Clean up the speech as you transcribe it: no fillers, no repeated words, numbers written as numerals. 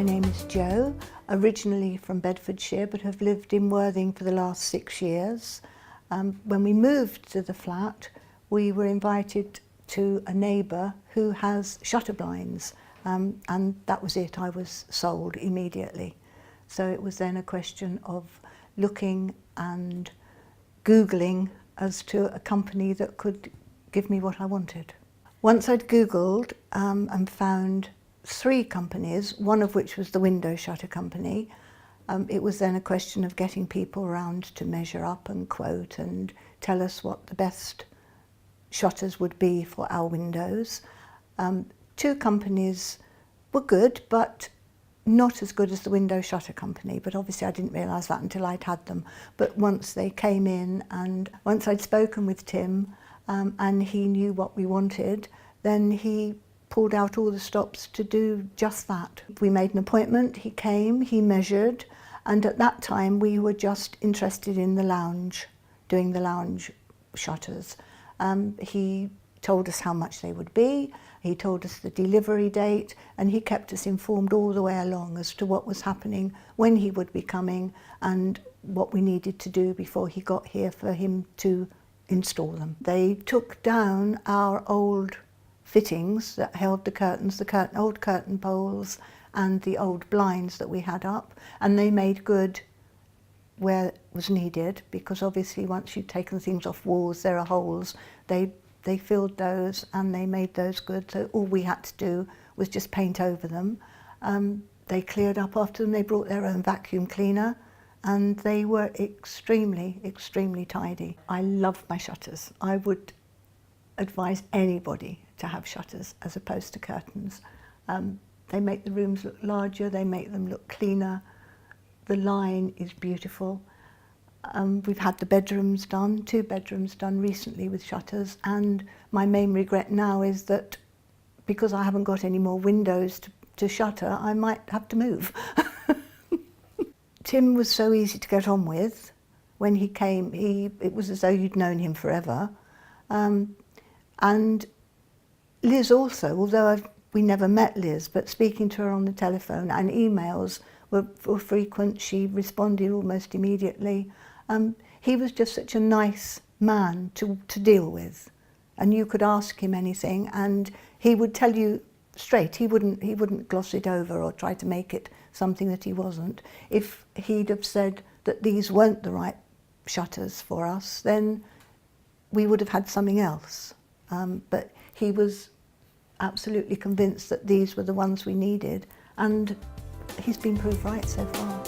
My name is Jo, originally from Bedfordshire but have lived in Worthing for the last 6 years. When we moved to the flat, we were invited to a neighbour who has shutter blinds, and that was it. I was sold immediately. So it was then a question of looking and Googling as to a company that could give me what I wanted. Once I'd Googled and found 3 companies, one of which was the window shutter company, it was then a question of getting people around to measure up and quote and tell us what the best shutters would be for our windows. 2 companies were good, but not as good as the window shutter company, but obviously I didn't realise that until I'd had them. But once they came in and once I'd spoken with Tim and he knew what we wanted, then he pulled out all the stops to do just that. We made an appointment, he came, he measured, and at that time we were just interested in the lounge, doing the lounge shutters. He told us how much they would be, he told us the delivery date, and he kept us informed all the way along as to what was happening, when he would be coming, and what we needed to do before he got here for him to install them. They took down our old fittings that held the curtains, the old curtain poles and the old blinds that we had up, and they made good where it was needed, because obviously once you've taken things off walls there are holes. They filled those and they made those good, so all we had to do was just paint over them. They cleared up after them, they brought their own vacuum cleaner, and they were extremely, extremely tidy. I love my shutters. I would advise anybody to have shutters as opposed to curtains. They make the rooms look larger, they make them look cleaner. The line is beautiful. We've had the bedrooms done, 2 bedrooms done recently with shutters, and my main regret now is that because I haven't got any more windows to shutter, I might have to move. Tim was so easy to get on with. When he came, it was as though you'd known him forever. And Liz also, although we never met Liz, but speaking to her on the telephone and emails were frequent. She responded almost immediately. He was just such a nice man to deal with, and you could ask him anything and he would tell you straight. He wouldn't gloss it over or try to make it something that he wasn't. If he'd have said that these weren't the right shutters for us, then we would have had something else. But he was absolutely convinced that these were the ones we needed, and he's been proved right so far.